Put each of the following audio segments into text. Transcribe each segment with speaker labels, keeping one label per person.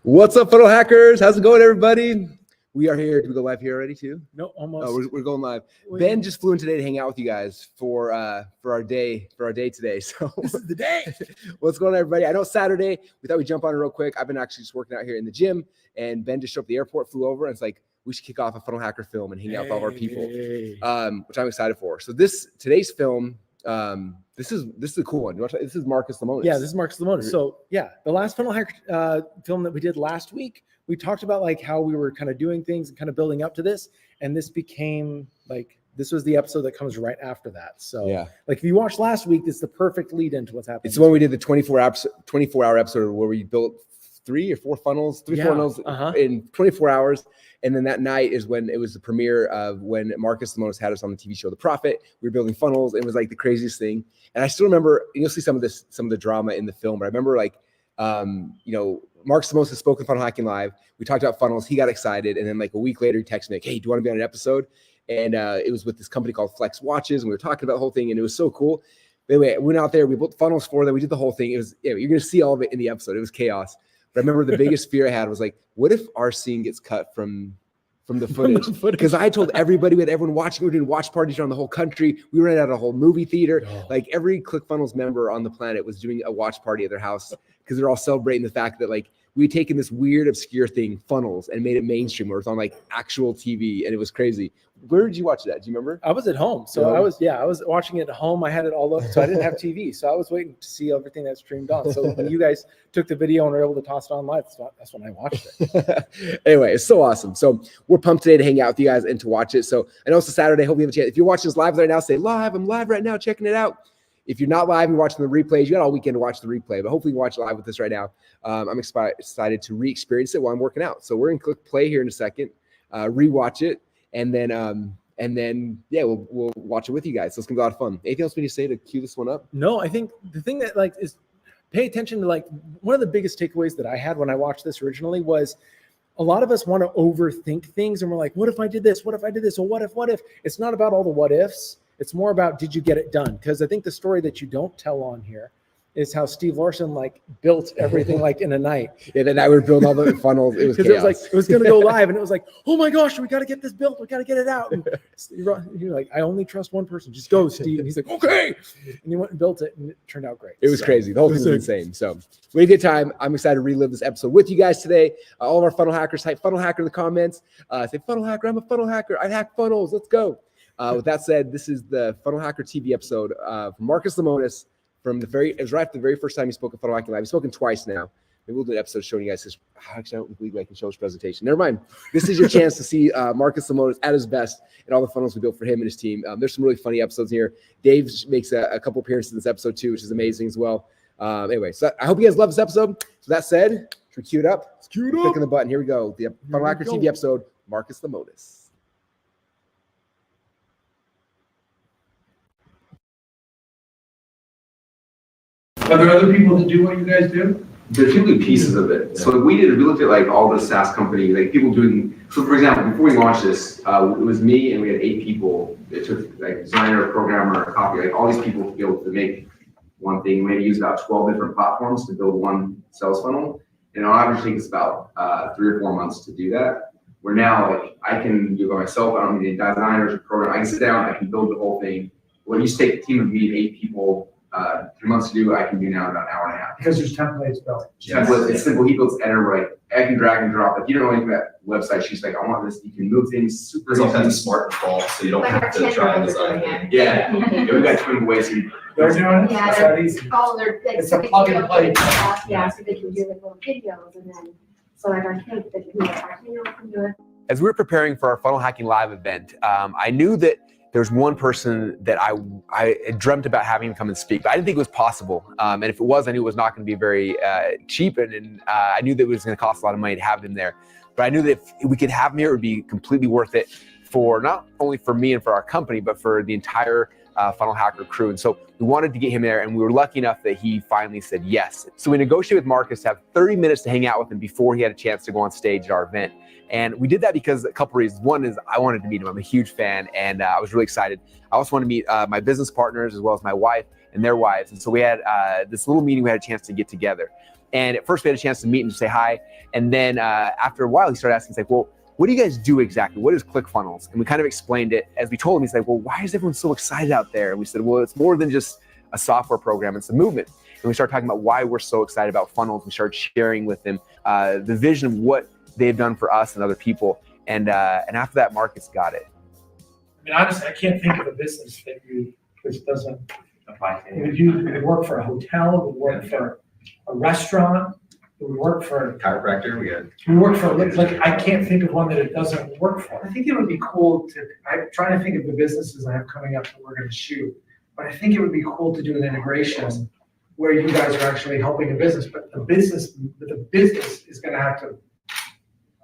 Speaker 1: What's up, Funnel Hackers? How's it going, everybody? We are here. Did we go live here already, too?
Speaker 2: No, almost.
Speaker 1: Oh, we're going live. Ben just flew in today to hang out with you guys for our day today. So
Speaker 2: this is the day.
Speaker 1: What's going on, everybody? I know it's Saturday. We thought we'd jump on it real quick. I've been actually just working out here in the gym, and Ben just showed up at the airport, flew over, and it's like, we should kick off a Funnel Hacker film and hang out with all of our people, which I'm excited for. So today's film, this is a cool one. This is Marcus Lemonis.
Speaker 2: Yeah, this is Marcus Lemonis. So yeah, the last Funnel Hacker film that we did last week, we talked about like how we were kind of doing things and kind of building up to this, and this became like, this was the episode that comes right after that. So yeah, like if you watched last week, it's the perfect lead into what's happening.
Speaker 1: It's the one we did the 24-hour episode where we built three funnels in 24 hours. And then that night is when it was the premiere of when Marcus Lemonis had us on the TV show, The Prophet. We were building funnels. It was like the craziest thing. And I still remember, you'll see some of the drama in the film, but I remember like, Marcus Lemonis has spoken Funnel Hacking Live. We talked about funnels. He got excited. And then like a week later, he texted me like, hey, do you want to be on an episode? And it was with this company called Flex Watches. And we were talking about the whole thing, and it was so cool. Anyway, we went out there, we built funnels for them. We did the whole thing. It was, you're going to see all of it in the episode. It was chaos. But I remember the biggest fear I had was like, what if our scene gets cut from the footage? Because I told everybody, we had everyone watching. We were doing watch parties around the whole country. We rented out a whole movie theater. Like every ClickFunnels member on the planet was doing a watch party at their house because they're all celebrating the fact that like we had taken this weird, obscure thing, funnels, and made it mainstream where it's on like actual TV, and it was crazy. Where did you watch that? Do you remember?
Speaker 2: I was at home. So I was watching it at home. I had it all up, so I didn't have TV. So I was waiting to see everything that streamed on. So when you guys took the video and were able to toss it on live, that's when I watched it.
Speaker 1: Anyway, it's so awesome. So we're pumped today to hang out with you guys and to watch it. So I know it's a Saturday. Hope you have a chance. If you're watching this live right now, say live. I'm live right now, checking it out. If you're not live, you're watching the replays, you got all weekend to watch the replay, but hopefully you can watch it live with us right now. I'm excited to re-experience it while I'm working out. So we're going to click play here in a second, re-watch it, and then yeah, we'll watch it with you guys. So it's going to be a lot of fun. Anything else we need to say to cue this one up?
Speaker 2: No, I think the thing that like is pay attention to, like one of the biggest takeaways that I had when I watched this originally was a lot of us want to overthink things, and we're like, what if I did this? What if I did this? Or what if? It's not about all the what ifs. It's more about, did you get it done? Because I think the story that you don't tell on here is how Steve Larson like built everything like in a night.
Speaker 1: Yeah, that night we were building all the funnels. It was chaos.
Speaker 2: It was like, it was going to go live, and it was like, oh my gosh, we got to get this built. We got to get it out. And you're like, I only trust one person. Just go, Steve. And he's like, okay. And he went and built it, and it turned out great.
Speaker 1: It was crazy. The whole thing was insane. So we had a good time. I'm excited to relive this episode with you guys today. All of our funnel hackers, type funnel hacker in the comments. Say funnel hacker. I'm a funnel hacker. I hack funnels. Let's go. With that said, this is the Funnel Hacker TV episode from Marcus Lemonis from it was right after the very first time he spoke at Funnel Hacking Live. He's spoken twice now. Maybe we'll do an episode showing you guys his, actually I don't believe I can show his presentation. Never mind. This is your chance to see Marcus Lemonis at his best and all the funnels we built for him and his team. There's some really funny episodes here. Dave makes a couple appearances in this episode too, which is amazing as well. Anyway, so I hope you guys love this episode. So that said, should we cue it up? Let's cue it up. Clicking the button. Here we go. The Funnel Hacker TV episode, Marcus Lemonis.
Speaker 3: Are there other people that do what you guys do?
Speaker 4: There's usually pieces of it. So we looked at like all the SaaS companies, like people doing, so for example, before we launched this, it was me and we had 8 people. It took like designer, programmer, copy, like all these people to be able to make one thing. We had to use about 12 different platforms to build one sales funnel. And on average, it takes about 3 or 4 months to do that. Where now, like I can do it by myself. I don't need any designers or programmers. I can sit down, I can build the whole thing. When you take a team of me, 8 people, 3 months to do, I can do now in about an hour and a half.
Speaker 3: Because there's templates built.
Speaker 4: Templates, it's simple. He builds editor, like I can drag and drop. Like you don't know anything about website. She's like, I want this. You can move things super easy.
Speaker 5: There's all kinds of smart defaults, so you don't have to try and design it.
Speaker 4: Yeah, we've got 20 ways.
Speaker 3: They're doing it?
Speaker 6: Yeah,
Speaker 3: It's that easy.
Speaker 6: It's
Speaker 3: a plug and play.
Speaker 6: Yeah, so they can do like little videos, and then so like our kids, they can do it.
Speaker 1: As we were preparing for our Funnel Hacking Live event, I knew that there's one person that I dreamt about having him come and speak, but I didn't think it was possible. And if it was, I knew it was not going to be very cheap, and I knew that it was going to cost a lot of money to have him there. But I knew that if we could have him here, it would be completely worth it for not only for me and for our company, but for the entire Funnel Hacker crew. And so we wanted to get him there, and we were lucky enough that he finally said yes. So we negotiated with Marcus to have 30 minutes to hang out with him before he had a chance to go on stage at our event. And we did that because a couple reasons. One is I wanted to meet him. I'm a huge fan, and I was really excited. I also wanted to meet my business partners as well as my wife and their wives. And so we had this little meeting, we had a chance to get together. And at first we had a chance to meet and say hi. And then after a while, he started asking, he's like, well, what do you guys do exactly? What is ClickFunnels? And we kind of explained it. As we told him, he's like, well, why is everyone so excited out there? And we said, well, it's more than just a software program, it's a movement. And we started talking about why we're so excited about funnels. We started sharing with them the vision of what they've done for us and other people. And after that, Marcus got it.
Speaker 3: I mean, honestly, I can't think of a business that this doesn't apply to. It would work for a hotel, it would work for a restaurant, it would work for a
Speaker 5: Chiropractor,
Speaker 3: I can't think of one that it doesn't work for. I think it would be cool I'm trying to think of the businesses I have coming up that we're gonna shoot, but I think it would be cool to do an integration where you guys are actually helping a business, but the business is gonna have to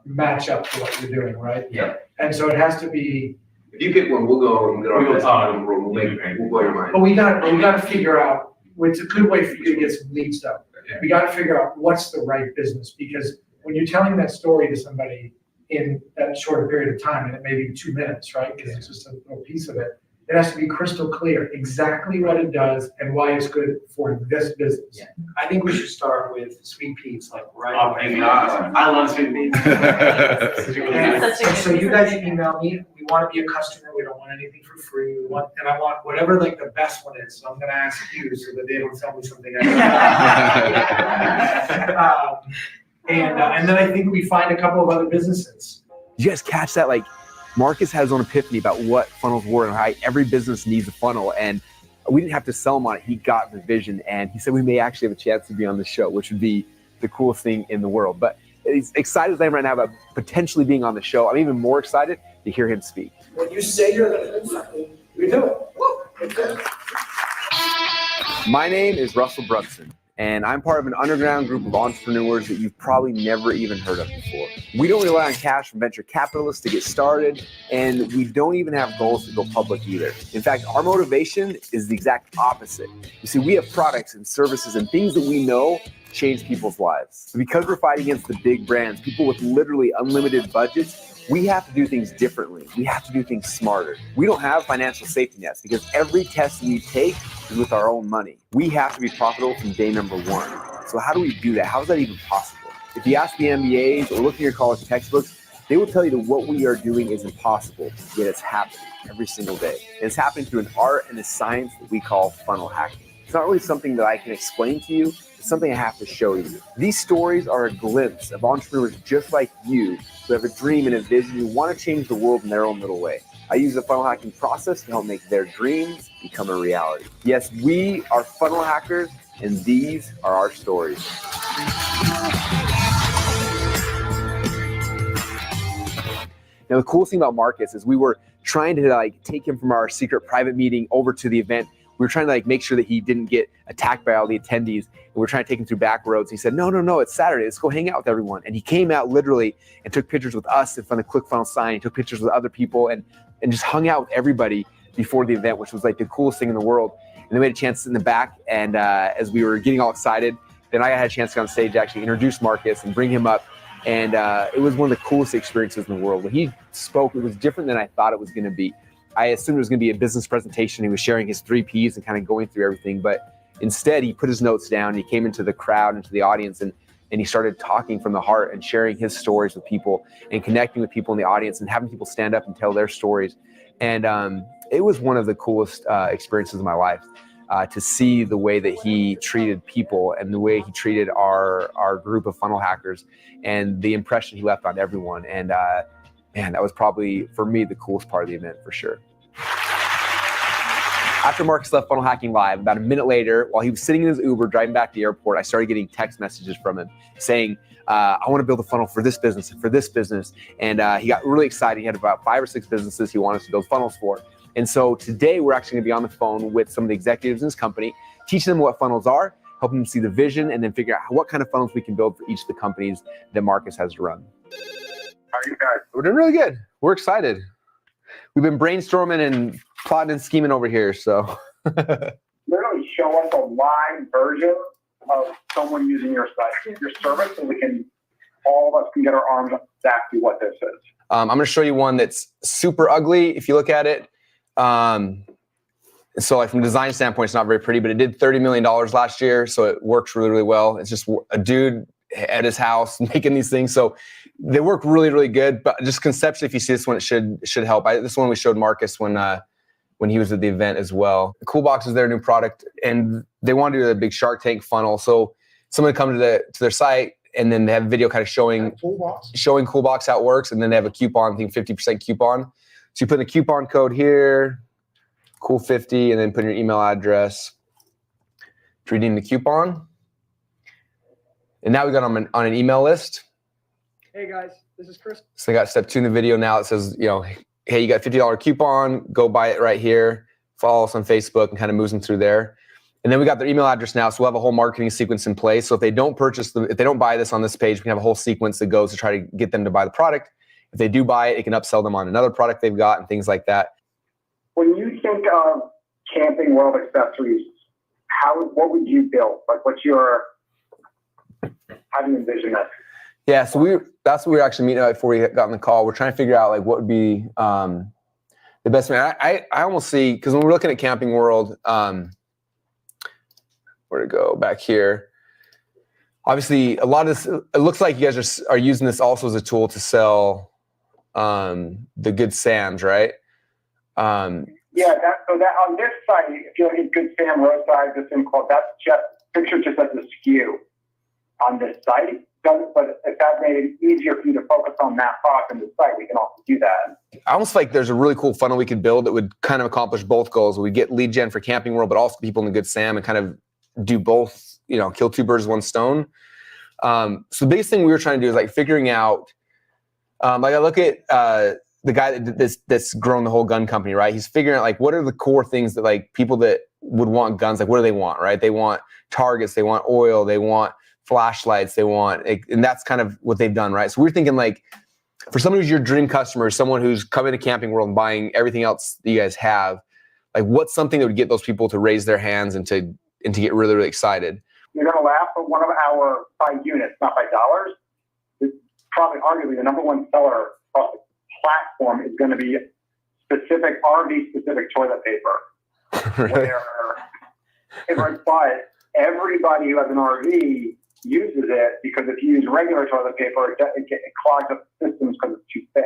Speaker 3: match up to what you're doing, right?
Speaker 4: Yeah.
Speaker 3: And so it has to be.
Speaker 4: If you pick one, we'll go and get our best and we'll blow your mind.
Speaker 3: But we gotta figure out, it's a good way for you to get some leads though.
Speaker 4: Yeah.
Speaker 3: We gotta figure out what's the right business, because when you're telling that story to somebody in that short period of time, and it may be 2 minutes, right? Because it's just a little piece of it. It has to be crystal clear exactly what it does and why it's good for this business.
Speaker 7: Yeah. I think we should start with sweet peas, like right away.
Speaker 3: Awesome.
Speaker 7: I love sweet peas.
Speaker 3: And so you guys email me, we want to be a customer, we don't want anything for free, and I want whatever like the best one is, so I'm gonna ask you so that they don't sell me something. And then I think we find a couple of other businesses.
Speaker 1: Did you guys catch that? Like, Marcus had his own epiphany about what funnels were and how every business needs a funnel. And we didn't have to sell him on it. He got the vision. And he said we may actually have a chance to be on the show, which would be the coolest thing in the world. But as excited as I am right now about potentially being on the show, I'm even more excited to hear him speak.
Speaker 3: When you say you're gonna do something, you do it.
Speaker 1: My name is Russell Brunson, and I'm part of an underground group of entrepreneurs that you've probably never even heard of before. We don't rely on cash from venture capitalists to get started, and we don't even have goals to go public either. In fact, our motivation is the exact opposite. You see, we have products and services and things that we know change people's lives. Because we're fighting against the big brands, people with literally unlimited budgets, we have to do things differently. We have to do things smarter. We don't have financial safety nets because every test we take is with our own money. We have to be profitable from day number one. So how do we do that? How is that even possible? If you ask the MBAs or look in your college textbooks, they will tell you that what we are doing is impossible, yet it's happening every single day. And it's happening through an art and a science that we call funnel hacking. It's not really something that I can explain to you. It's something I have to show you. These stories are a glimpse of entrepreneurs just like you who have a dream and a vision who want to change the world in their own little way. I use the funnel hacking process to help make their dreams become a reality. Yes, we are funnel hackers, and these are our stories. Now, the coolest thing about Marcus is we were trying to take him from our secret private meeting over to the event. We were trying to make sure that he didn't get attacked by all the attendees. And we were trying to take him through back roads. He said, no, it's Saturday. Let's go hang out with everyone. And he came out literally and took pictures with us in front of ClickFunnels sign. He took pictures with other people and just hung out with everybody before the event, which was like the coolest thing in the world. And then we had a chance to sit in the back. And as we were getting all excited, then I had a chance to get on stage to actually introduce Marcus and bring him up. And it was one of the coolest experiences in the world. When he spoke, it was different than I thought it was going to be. I assumed it was going to be a business presentation. He was sharing his 3 Ps and kind of going through everything. But instead, he put his notes down. And he came into the crowd, into the audience, and he started talking from the heart and sharing his stories with people and connecting with people in the audience and having people stand up and tell their stories. And it was one of the coolest experiences of my life to see the way that he treated people and the way he treated our group of funnel hackers and the impression he left on everyone. And man, that was probably, for me, the coolest part of the event, for sure. After Marcus left Funnel Hacking Live, about a minute later, while he was sitting in his Uber driving back to the airport, I started getting text messages from him saying, I want to build a funnel for this business and for this business. And he got really excited. He had about 5 or 6 businesses he wanted to build funnels for. And so today, we're actually going to be on the phone with some of the executives in his company, teaching them what funnels are, helping them see the vision, and then figure out what kind of funnels we can build for each of the companies that Marcus has to run.
Speaker 8: How are you guys?
Speaker 1: We're doing really good. We're excited. We've been brainstorming and plotting and scheming over here, so.
Speaker 8: Literally show us a live version of someone using your site, your service, so we can, all of us can get our arms up exactly what this is.
Speaker 1: I'm going to show you one that's super ugly. If you look at it, So like from a design standpoint, it's not very pretty, but it did $30 million last year. So it works really, really well. It's just a dude at his house making these things. So they work really, really good. But just conceptually, if you see this one, it should help. This one we showed Marcus when he was at the event as well. Coolbox is their new product, and they want to do a big Shark Tank funnel. So someone comes to their site, and then they have a video kind of showing Coolbox how it works, and then they have a coupon, I think 50% coupon. So you put in the coupon code here, cool50, and then put in your email address to redeem the coupon. And now we got on an email list.
Speaker 7: Hey guys, this is Chris.
Speaker 1: So they got step 2 in the video now. It says, hey, you got $50 coupon, go buy it right here. Follow us on Facebook, and kind of moves them through there. And then we got their email address now, so we'll have a whole marketing sequence in place. So if they don't if they don't buy this on this page, we can have a whole sequence that goes to try to get them to buy the product. If they do buy it, it can upsell them on another product they've got and things like that.
Speaker 8: When you think of Camping World accessories, what would you build? Like, how do you envision that?
Speaker 1: Yeah, so that's what we were actually meeting about before we got on the call. We're trying to figure out like what would be the best way. I almost see, because when we're looking at Camping World, where to go back here? Obviously, a lot of this, it looks like you guys are using this also as a tool to sell the Good Sam's, right?
Speaker 8: Yeah, so that on this site, if you look at Good Sam Roadside, this thing called, that's just pictured just as a SKU on this site. But if that made it easier for you to focus on that product on the site, we can also do that.
Speaker 1: I almost like there's a really cool funnel we could build that would kind of accomplish both goals. We get lead gen for Camping World, but also people in the Good Sam, and kind of do both, kill 2 birds with 1 stone. So the biggest thing we were trying to do is like figuring out, like I look at the guy that's grown the whole gun company, right? He's figuring out like what are the core things that like people that would want guns, like what do they want, right? They want targets, they want oil, they want flashlights, they want, and that's kind of what they've done, right? So we're thinking like, for someone who's your dream customer, someone who's coming to Camping World and buying everything else that you guys have, like what's something that would get those people to raise their hands and to get really, really excited?
Speaker 8: You're going to laugh, but one of our, by units, not by dollars, is probably arguably the number 1 seller across the platform is going to be RV-specific toilet paper.
Speaker 1: Really?
Speaker 8: But everybody who has an RV uses it, because if you use regular toilet paper, it clogs up systems because it's too thick.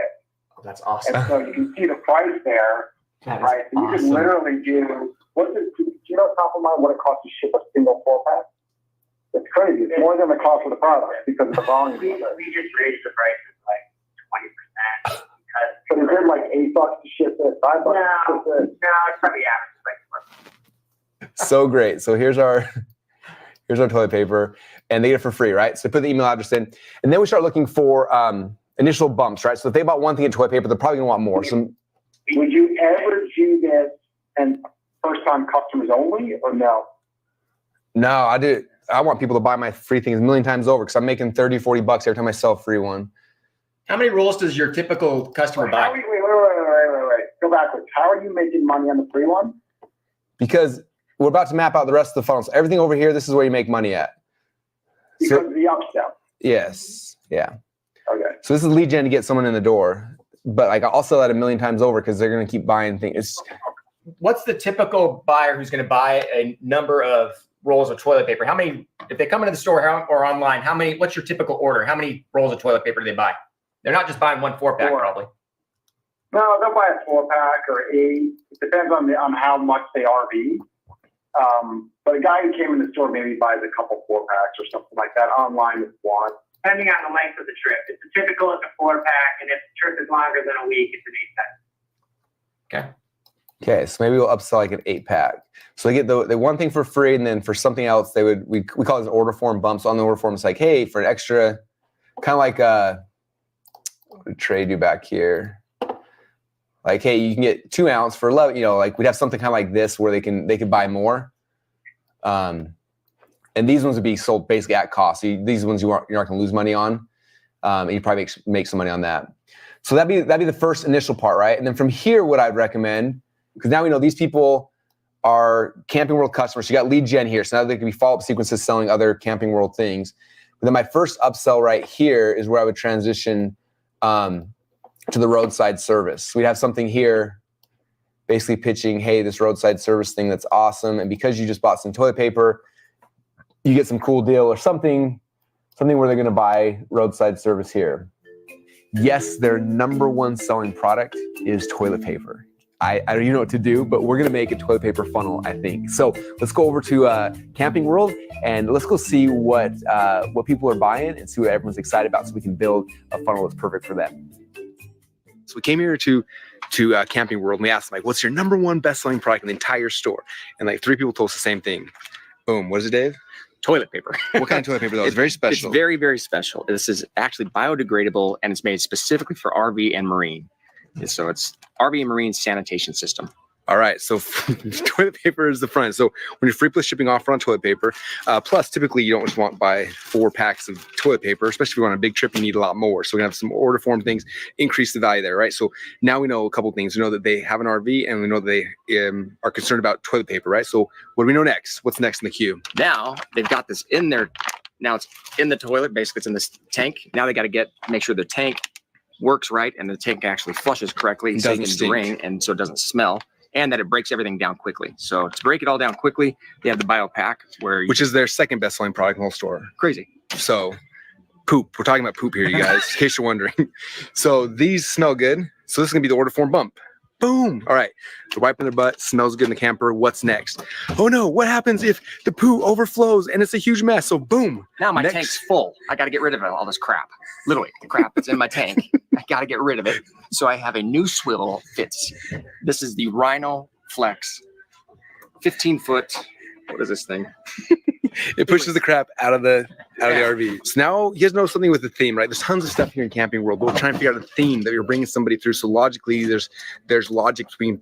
Speaker 5: Oh, that's awesome.
Speaker 8: And so you can see the price there, right? So you can literally do, do you know top of mind what it costs to ship a single 4-pack? It's crazy. It's more than the cost of the product because of the volume.
Speaker 7: We just raised the prices like 20%.
Speaker 8: So is it like $8 to ship it, $5 to ship it?
Speaker 7: No, it's probably average.
Speaker 1: So great. So here's our toilet paper, and they get it for free, right? So put the email address in, and then we start looking for initial bumps, right? So if they bought one thing in toilet paper, they're probably gonna want more. So
Speaker 8: would you ever do this and first-time customers only, or no?
Speaker 1: No, I do. I want people to buy my free things a million times over, because I'm making $30-40 every time I sell a free one.
Speaker 9: How many rolls does your typical customer buy?
Speaker 8: Wait. Go backwards. How are you making money on the free one?
Speaker 1: Because we're about to map out the rest of the funnels. Everything over here, this is where you make money at.
Speaker 8: Because of the upsell.
Speaker 1: Yes. Yeah.
Speaker 8: Okay.
Speaker 1: So this is lead gen to get someone in the door. But like I'll sell that a million times over because they're going to keep buying things.
Speaker 9: What's the typical buyer who's going to buy a number of rolls of toilet paper? How many, if they come into the store or online, what's your typical order? How many rolls of toilet paper do they buy? They're not just buying 1 4-pack probably.
Speaker 8: No, they'll buy a 4-pack or 8. It depends on how much they RV. But a guy who came in the store maybe buys a couple 4-packs or something like that. Online is 1.
Speaker 7: Depending on the length of the trip. It's a typical, it's a 4-pack, and if the trip is longer than a week, it's an 8-pack.
Speaker 1: Okay, so maybe we'll upsell like an 8-pack. So they get the one thing for free, and then for something else, we call it an order form bump. So on the order form, it's like, hey, for an extra, kind of like what did Trey do back here? Like, hey, you can get 2 ounce for 11. Like we'd have something kind of like this where they could buy more. And these ones would be sold basically at cost. So these ones you're not going to lose money on, and you probably make some money on that. So that'd be the first initial part, right? And then from here, what I'd recommend, because now we know these people are Camping World customers. So you got lead gen here, so now there can be follow-up sequences selling other Camping World things. But then my first upsell right here is where I would transition to the roadside service. We'd have something here basically pitching, hey, this roadside service thing that's awesome. And because you just bought some toilet paper, you get some cool deal or something where they're going to buy roadside service here. Yes, their number one selling product is toilet paper. I don't know what to do, but we're going to make a toilet paper funnel, I think. So let's go over to Camping World and let's go see what people are buying and see what everyone's excited about so we can build a funnel that's perfect for them. So we came here to Camping World and we asked them, like, what's your number one best-selling product in the entire store? And like 3 people told us the same thing. Boom. What is it, Dave?
Speaker 10: Toilet paper.
Speaker 1: What kind of toilet paper though? It's very special.
Speaker 10: It's very, very special. This is actually biodegradable and it's made specifically for RV and marine. And so it's RV and marine sanitation system.
Speaker 1: All right, so toilet paper is the front. So when you're free plus shipping offer on toilet paper, plus typically you don't just want to buy 4 packs of toilet paper, especially if you're on a big trip, you need a lot more. So we're gonna have some order form things, increase the value there, right? So now we know a couple things. We know that they have an RV and we know that they are concerned about toilet paper, right? So what do we know next? What's next in the queue?
Speaker 10: Now they've got this in there. Now it's in the toilet, basically it's in this tank. Now they got to make sure the tank works right and the tank actually flushes correctly so it can drain and so it doesn't smell. And that it breaks everything down quickly. So to break it all down quickly, they have the BioPack, which is their second best-selling product in the whole store. Crazy. So poop. We're talking about poop here, you guys, in case you're wondering. So these smell good. So this is gonna be the order form bump. Boom. All right. They're wiping their butt. Smells good in the camper. What's next? Oh no. What happens if the poo overflows and it's a huge mess? So boom. Now my tank's full. I got to get rid of all this crap. Literally, the crap that's in my tank. I got to get rid of it. So I have a new swivel fits. This is the Rhino Flex 15-foot. What is this thing?
Speaker 1: It pushes the crap out of the RV. So now you guys know something with the theme, right? There's tons of stuff here in Camping World, but we're trying to figure out a theme that you're bringing somebody through. So logically, there's logic between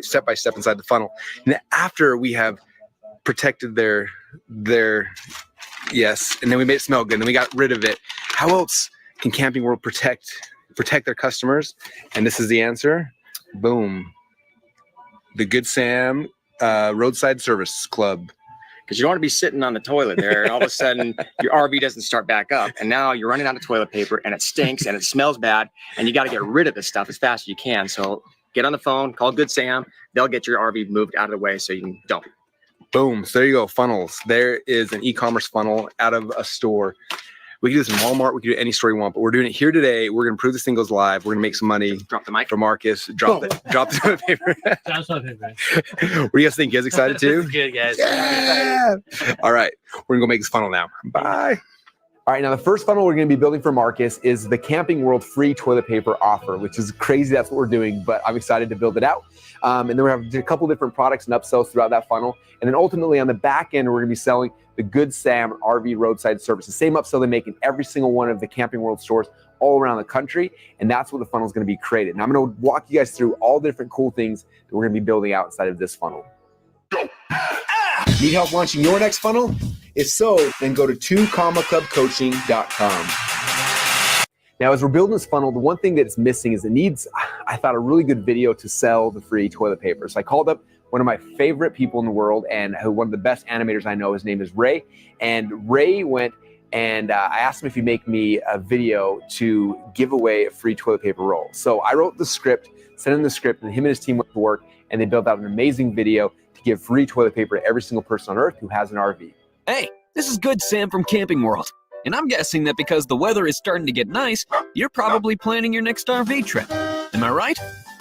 Speaker 1: step by step inside the funnel. And after we have protected their yes, and then we made it smell good, and then we got rid of it. How else can Camping World protect their customers? And this is the answer. Boom. The Good Sam Roadside Service Club.
Speaker 10: Because you don't want to be sitting on the toilet there and all of a sudden your RV doesn't start back up and now you're running out of toilet paper and it stinks and it smells bad and you got to get rid of this stuff as fast as you can. So get on the phone, call Good Sam. They'll get your RV moved out of the way so you can dump it.
Speaker 1: Boom. So there you go. Funnels. There is an e-commerce funnel out of a store. We can do this in Walmart. We can do any store you want, but we're doing it here today. We're going to prove this thing goes live. We're going to make some money.
Speaker 10: Drop the mic
Speaker 1: for Marcus. Drop the toilet paper. What do you guys think? You guys excited too?
Speaker 11: This is good, guys.
Speaker 1: Yeah. All right. We're going to go make this funnel now. Bye. All right. Now, the first funnel we're going to be building for Marcus is the Camping World free toilet paper offer, which is crazy. That's what we're doing, but I'm excited to build it out. And then we have a couple different products and upsells throughout that funnel. And then ultimately on the back end, we're going to be selling the Good Sam RV roadside service, the same upsell they make in every single one of the Camping World stores all around the country. And that's what the funnel is going to be created. And I'm going to walk you guys through all the different cool things that we're going to be building out inside of this funnel. Need help launching your next funnel? If so, then go to 2comaclubcoaching.com. Now, as we're building this funnel, the one thing that's missing is it needs, I thought, a really good video to sell the free toilet paper. So I called up one of my favorite people in the world and one of the best animators I know. His name is Ray. And Ray went and I asked him if he'd make me a video to give away a free toilet paper roll. So I wrote the script, sent him the script, and him and his team went to work and they built out an amazing video to give free toilet paper to every single person on earth who has an RV.
Speaker 12: Hey, this is Good Sam from Camping World. And I'm guessing that because the weather is starting to get nice, you're probably planning your next RV trip. Am I right?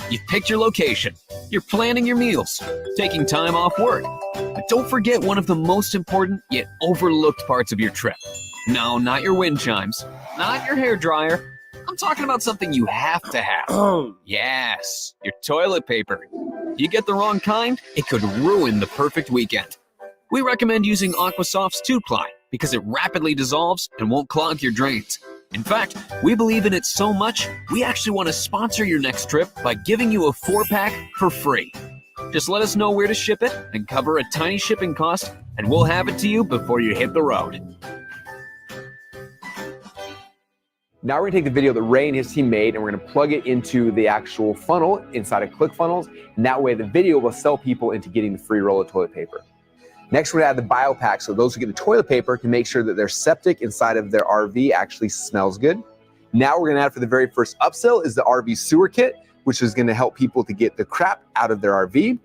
Speaker 12: You've picked your location. You're planning your meals, taking time off work. But don't forget one of the most important yet overlooked parts of your trip. No, not your wind chimes, not your hairdryer. I'm talking about something you have to have. Yes, your toilet paper. If you get the wrong kind, it could ruin the perfect weekend. We recommend using Aquasoft's 2-ply because it rapidly dissolves and won't clog your drains. In fact, we believe in it so much, we actually want to sponsor your next trip by giving you a 4-pack for free. Just let us know where to ship it and cover a tiny shipping cost, and we'll have it to you before you hit the road.
Speaker 1: Now we're gonna take the video that Ray and his team made and we're gonna plug it into the actual funnel inside of ClickFunnels. And that way the video will sell people into getting the free roll of toilet paper. Next, we're gonna add the BioPack, so those who get the toilet paper can make sure that their septic inside of their RV actually smells good. Now we're gonna add for the very first upsell is the RV sewer kit. which is going to help people to get the crap out of their RV.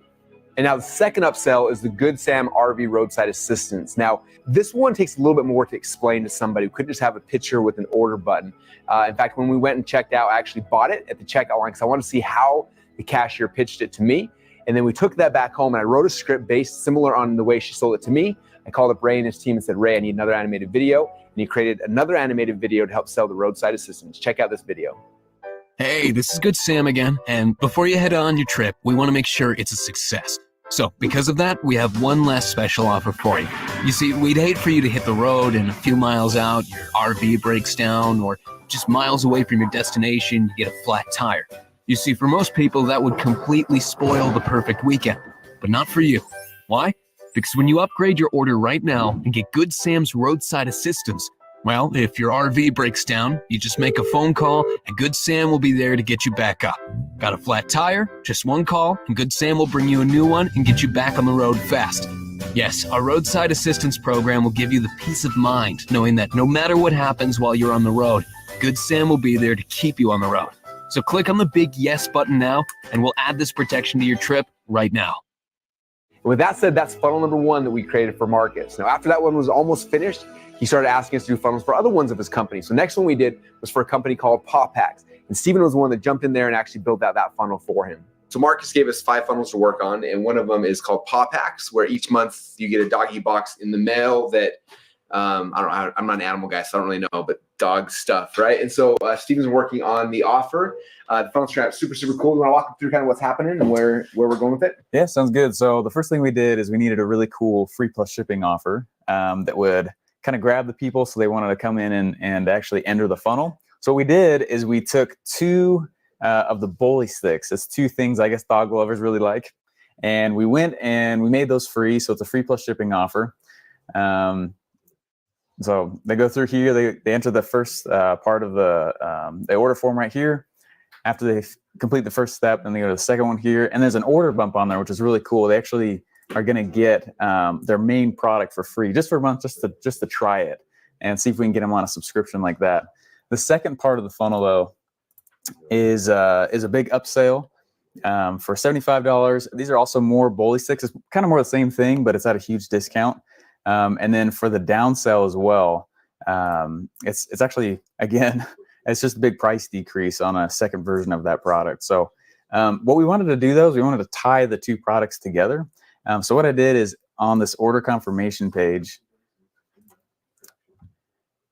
Speaker 1: And now the second upsell is the Good Sam RV Roadside Assistance. Now, this one takes a little bit more to explain to somebody who couldn't just have a picture with an order button. In fact, when we went and checked out, I actually bought it at the checkout line because I wanted to see how the cashier pitched it to me. And then we took that back home and I wrote a script based similar on the way she sold it to me. I called up Ray and his team and said, Ray, I need another animated video. And he created another animated video to help sell the roadside assistance. Check out this video.
Speaker 12: Hey, this is Good Sam again. And before you head on your trip, we want to make sure it's a success. So because of that, we have one last special offer for you. You see, we'd hate for you to hit the road and a few miles out, your RV breaks down, or just miles away from your destination, you get a flat tire. You see, for most people, that would completely spoil the perfect weekend, but not for you. Why? Because when you upgrade your order right now and get Good Sam's roadside assistance, well, if your RV breaks down, you just make a phone call and Good Sam will be there to get you back up. Got a flat tire? Just one call and Good Sam will bring you a new one and get you back on the road fast. Yes, our roadside assistance program will give you the peace of mind knowing that no matter what happens while you're on the road, Good Sam will be there to keep you on the road. So click on the big yes button now and we'll add this protection to your trip right now.
Speaker 1: With that said, that's funnel number one that we created for Marcus. Now, after that one was almost finished, he started asking us to do funnels for other ones of his company. So next one we did was for a company called PawPacks. And Steven was the one that jumped in there and actually built out that funnel for him. So Marcus gave us 5 funnels to work on. And one of them is called PawPacks, where each month you get a doggy box in the mail that, I'm not an animal guy, so I don't really know, but dog stuff, right? And so Steven's working on the offer. The funnel strap is super, super cool. You want to walk through kind of what's happening and where we're going with it?
Speaker 11: Yeah, sounds good. So the first thing we did is we needed a really cool free plus shipping offer that would kind of grab the people so they wanted to come in and actually enter the funnel. So what we did is we took 2 of the bully sticks. It's 2 things I guess dog lovers really like. And we went and we made those free. So it's a free plus shipping offer. So they go through here, they enter the first part of the order form right here. After they complete the first step, then they go to the second one here. And there's an order bump on there, which is really cool. They actually are going to get their main product for free just for a month, just to try it and see if we can get them on a subscription like that. The second part of the funnel, though, is a big upsell for $75. These are also more bully sticks. It's kind of more the same thing, but it's at a huge discount. And then for the downsell as well, it's actually, again, it's just a big price decrease on a second version of that product. So what we wanted to do, though, is we wanted to tie the 2 products together. So what I did is on this order confirmation page,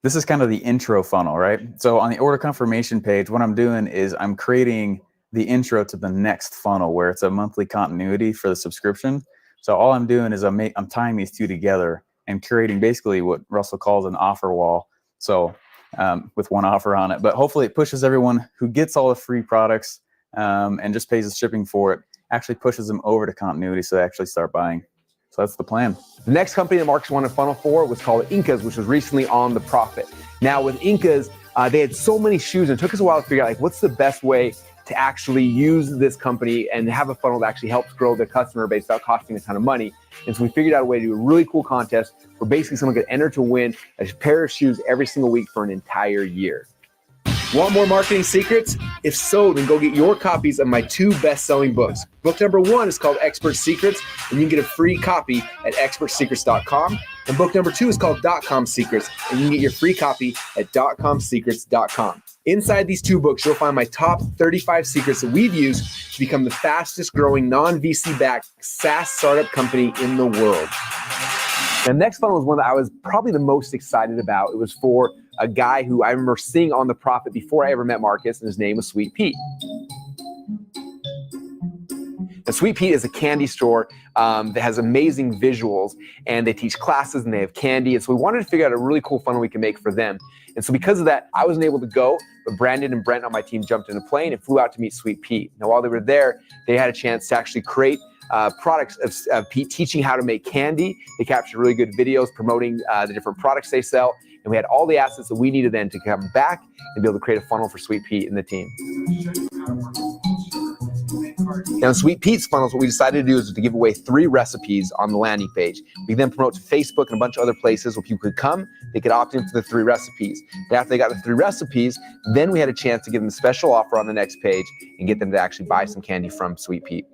Speaker 11: this is kind of the intro funnel, right? So on the order confirmation page, what I'm doing is I'm creating the intro to the next funnel where it's a monthly continuity for the subscription. So all I'm doing is I'm tying these 2 together and creating basically what Russell calls an offer wall. So with one offer on it, but hopefully it pushes everyone who gets all the free products and just pays the shipping for it, actually pushes them over to continuity so they actually start buying. So that's the plan.
Speaker 1: The next company that Marcus wanted a funnel for was called Incas, which was recently on the Profit. Now with Incas, they had so many shoes and it took us a while to figure out like what's the best way to actually use this company and have a funnel that actually helps grow their customer base without costing a ton of money. And so we figured out a way to do a really cool contest where basically someone could enter to win a pair of shoes every single week for an entire year. Want more marketing secrets? If so, then go get your copies of my 2 best-selling books. Book number 1 is called Expert Secrets, and you can get a free copy at expertsecrets.com. And book number 2 is called .com Secrets, and you can get your free copy at .comsecrets.com. Inside these 2 books, you'll find my top 35 secrets that we've used to become the fastest growing non-VC-backed SaaS startup company in the world. The next funnel was one that I was probably the most excited about. It was for a guy who I remember seeing on the Profit before I ever met Marcus, and his name was Sweet Pete. Now, Sweet Pete is a candy store that has amazing visuals, and they teach classes and they have candy. And so we wanted to figure out a really cool funnel we can make for them. And so because of that, I wasn't able to go, but Brandon and Brent on my team jumped in a plane and flew out to meet Sweet Pete. Now, while they were there, they had a chance to actually create products of Pete teaching how to make candy. They captured really good videos promoting the different products they sell. And we had all the assets that we needed then to come back and be able to create a funnel for Sweet Pete and the team. Now in Sweet Pete's funnels, what we decided to do is to give away 3 recipes on the landing page. We then promote to Facebook and a bunch of other places where people could come, they could opt in for the 3 recipes. Then after they got the 3 recipes, then we had a chance to give them a special offer on the next page and get them to actually buy some candy from Sweet Pete.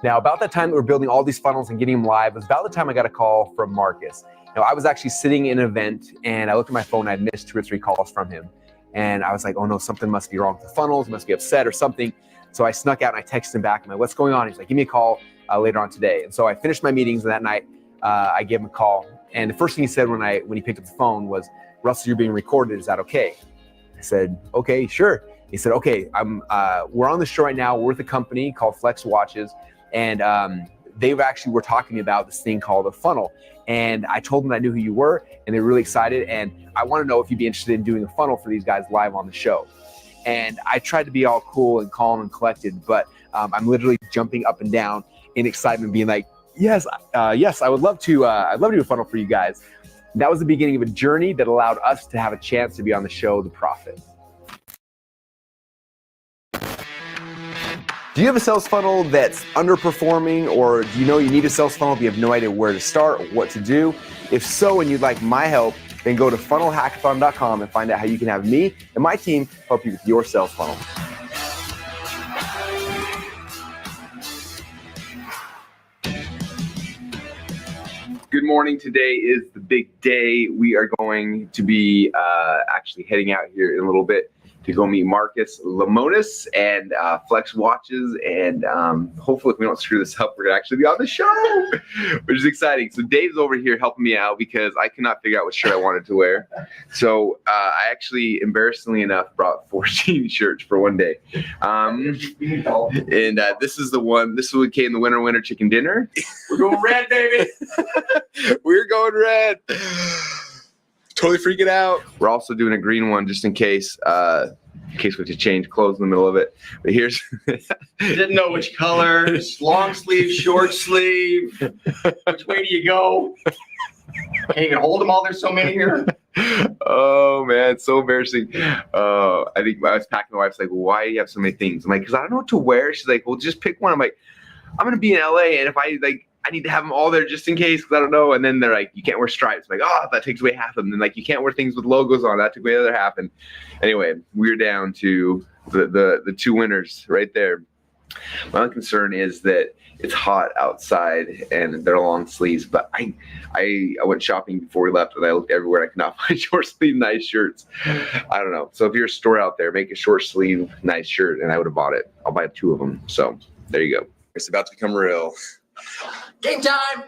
Speaker 1: Now, about that time that we're building all these funnels and getting them live, it was about the time I got a call from Marcus. Now, I was actually sitting in an event and I looked at my phone, I'd missed 2 or 3 calls from him. And I was like, oh no, something must be wrong with the funnels, he must be upset or something. So I snuck out and I texted him back. I'm like, what's going on? He's like, give me a call later on today. And so I finished my meetings, and that night I gave him a call. And the first thing he said when he picked up the phone was, Russell, you're being recorded, is that okay? I said, okay, sure. He said, okay, we're on the show right now. We're with a company called Flex Watches. And they've actually were talking about this thing called a funnel. And I told them I knew who you were, and they're really excited. And I want to know if you'd be interested in doing a funnel for these guys live on the show. And I tried to be all cool and calm and collected, but I'm literally jumping up and down in excitement, being like, yes, I would love to. I'd love to do a funnel for you guys. That was the beginning of a journey that allowed us to have a chance to be on the show, The Profit. Do you have a sales funnel that's underperforming, or do you know you need a sales funnel but you have no idea where to start or what to do? If so, and you'd like my help, then go to FunnelHackathon.com and find out how you can have me and my team help you with your sales funnel. Good morning. Today is the big day. We are going to be actually heading out here in a little bit to go meet Marcus, Lemonis, and Flex Watches. And hopefully, if we don't screw this up, we're gonna actually be on the show, which is exciting. So Dave's over here helping me out because I could not figure out what shirt I wanted to wear. So I actually, embarrassingly enough, brought 14 shirts for one day. And this is the one. This is what came the winner chicken dinner.
Speaker 9: We're going red, baby.
Speaker 1: We're going red. Totally freaking out. We're also doing a green one just in case we have to change clothes in the middle of it. But here's
Speaker 9: Didn't know which color, long sleeve, short sleeve. Which way do you go? Can't even hold them all. There's so many here.
Speaker 1: Oh man, it's so embarrassing. I think I was packing. My wife's like, well, why do you have so many things? I'm like, because I don't know what to wear. She's like, well, just pick one. I'm like, I'm gonna be in LA, and if I need to have them all there just in case, because I don't know. And then they're like, you can't wear stripes. I'm like, oh, that takes away half of them. And like, you can't wear things with logos on. That took away the other half. And anyway, we're down to the 2 winners right there. My only concern is that it's hot outside and they're long sleeves. But I went shopping before we left, and I looked everywhere. And I could not find short sleeve nice shirts. I don't know. So if you're a store out there, make a short sleeve nice shirt, and I would have bought it. I'll buy 2 of them. So there you go. It's about to become real.
Speaker 9: Game time!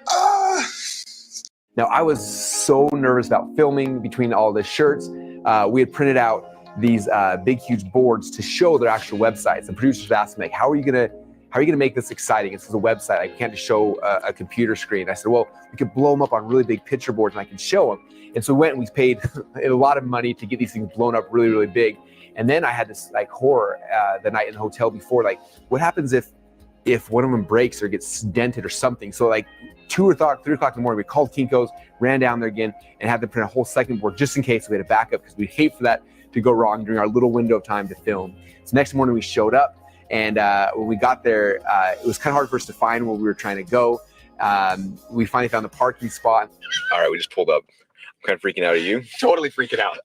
Speaker 1: Now, I was so nervous about filming between all the shirts. We had printed out these big, huge boards to show their actual websites. The producers asked me, like, how are you gonna make this exciting? This is a website. I can't just show a computer screen. I said, well, we could blow them up on really big picture boards and I can show them. And so we went and we paid a lot of money to get these things blown up really, really big. And then I had this like horror the night in the hotel before, like, what happens if one of them breaks or gets dented or something? So like 2 or 3 o'clock in the morning, we called Kinko's, ran down there again, and had to print a whole second board just in case we had a backup, because we'd hate for that to go wrong during our little window of time to film. So next morning we showed up, and when we got there, it was kind of hard for us to find where we were trying to go. We finally found the parking spot. All right, we just pulled up. I'm kind of freaking out. Are you?
Speaker 9: Totally freaking out.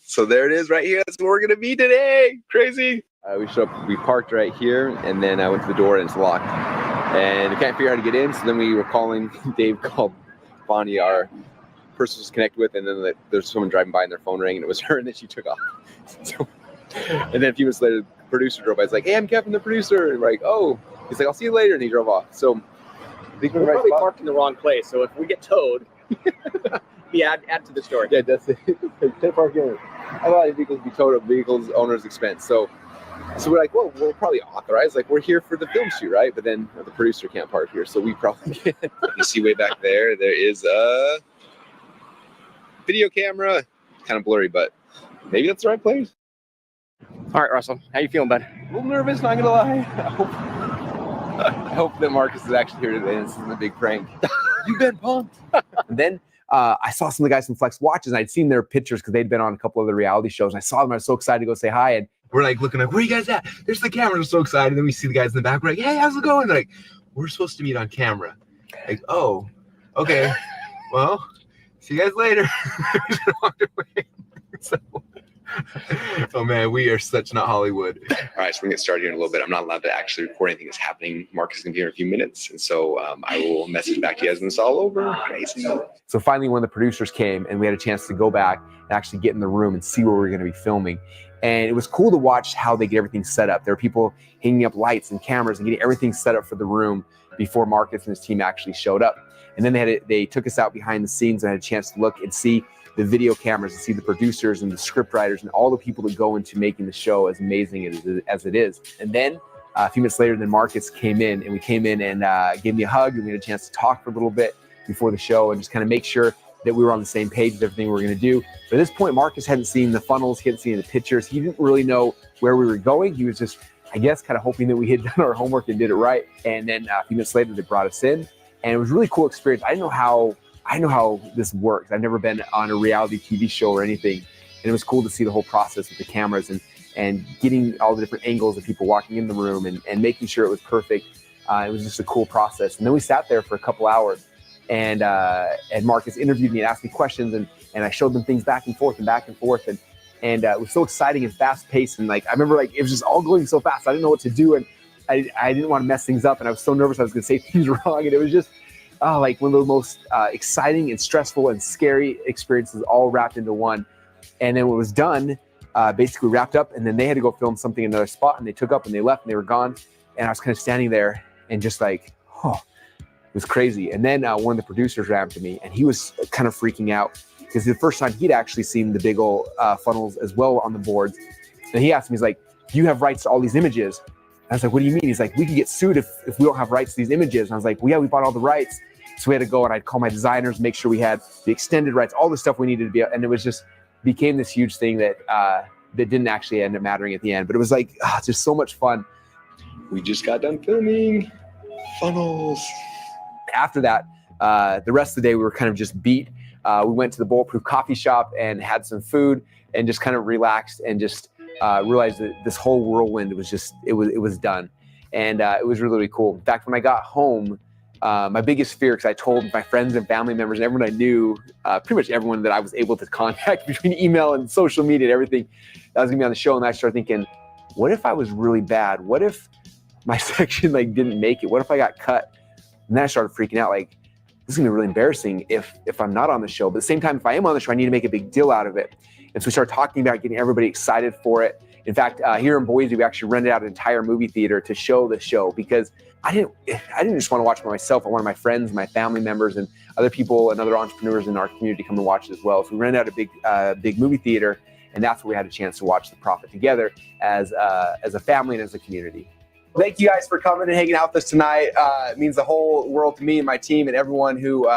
Speaker 1: So there it is right here. That's where we're gonna be today. Crazy. We showed up, we parked right here, and then I went to the door and it's locked. And we can't figure out how to get in, so then we were calling, Dave called Bonnie, our person was connected with, and then there's someone driving by and their phone rang, and it was her, and then she took off. So, and then a few minutes later, the producer drove by. It's like, hey, I'm Kevin, the producer. And we're like, oh. He's like, I'll see you later, and he drove off. So I think
Speaker 9: we're probably parked in the wrong place, so if we get towed, add to the story.
Speaker 1: Yeah, that's it. Can't park in. I thought vehicles be towed at vehicles owner's expense. So we're like, well, we're probably authorized. Like, we're here for the film shoot, right? But then the producer can't park here, so we probably can. You see way back there is a video camera. Kind of blurry, but maybe that's the right place.
Speaker 9: All right, Russell, how you feeling, bud?
Speaker 1: A little nervous, not gonna lie. I hope that Marcus is actually here today, and this isn't a big prank. You've been pumped. And then I saw some of the guys from Flex Watches, and I'd seen their pictures because they'd been on a couple of the reality shows. And I saw them. I was so excited to go say hi. And we're like looking like, where you guys at? There's the camera. We're so excited. Then we see the guys in the back. We're like, hey, how's it going? They're like, we're supposed to meet on camera. Like, oh, okay. Well, see you guys later. Walked away. So, oh man, we are such not Hollywood. All right, so we're gonna get started here in a little bit. I'm not allowed to actually record anything that's happening. Marcus is gonna be here in a few minutes, and so I will message back to you guys when it's all over. Crazy. So finally, one of the producers came, and we had a chance to go back and actually get in the room and see where we were gonna be filming. And it was cool to watch how they get everything set up. There were people hanging up lights and cameras and getting everything set up for the room before Marcus and his team actually showed up. And then they took us out behind the scenes and had a chance to look and see the video cameras and see the producers and the script writers and all the people that go into making the show as amazing as it is. And then a few minutes later, then Marcus came in, and we came in and gave me a hug, and we had a chance to talk for a little bit before the show and just kind of make sure that we were on the same page with everything we were going to do. But at this point, Marcus hadn't seen the funnels, he hadn't seen the pictures, he didn't really know where we were going. He was just, I guess, kind of hoping that we had done our homework and did it right. And then a few minutes later, they brought us in, and it was a really cool experience. I know how this works. I've never been on a reality TV show or anything. And it was cool to see the whole process with the cameras and getting all the different angles of people walking in the room and making sure it was perfect. It was just a cool process. And then we sat there for a couple hours, and Marcus interviewed me and asked me questions, and I showed them things back and forth. And it was so exciting and fast paced. And like, I remember like, it was just all going so fast. I didn't know what to do. And I didn't want to mess things up. And I was so nervous I was going to say things wrong. And it was just, like one of the most exciting and stressful and scary experiences all wrapped into one. And then when it was done, basically wrapped up, and then they had to go film something in another spot, and they took up and they left and they were gone. And I was kind of standing there and just like, oh, it was crazy. And then one of the producers ran to me, and he was kind of freaking out because the first time he'd actually seen the big old funnels as well on the boards. And he asked me, he's like, do you have rights to all these images? And I was like, what do you mean? He's like, we could get sued if we don't have rights to these images. And I was like, well, yeah, we bought all the rights. So we had to go, and I'd call my designers, make sure we had the extended rights, all the stuff we needed to be, and it was just became this huge thing that didn't actually end up mattering at the end. But it was like, just so much fun. We just got done filming funnels. After that, the rest of the day we were kind of just beat. We went to the Bulletproof Coffee Shop and had some food and just kind of relaxed and just realized that this whole whirlwind was just, it was done. And it was really, really cool. In fact, when I got home, my biggest fear, because I told my friends and family members and everyone I knew, pretty much everyone that I was able to contact between email and social media and everything, that was gonna be on the show. And I started thinking, what if I was really bad? What if my section like didn't make it? What if I got cut? And then I started freaking out, like, this is gonna be really embarrassing if I'm not on the show. But at the same time, if I am on the show, I need to make a big deal out of it. And so we started talking about getting everybody excited for it. In fact, here in Boise, we actually rented out an entire movie theater to show the show, because I didn't just want to watch it by myself. I wanted my friends, my family members, and other people and other entrepreneurs in our community to come and watch it as well. So we rented out a big movie theater, and that's where we had a chance to watch The Prophet together as a family and as a community. Thank you guys for coming and hanging out with us tonight. It means the whole world to me and my team and everyone who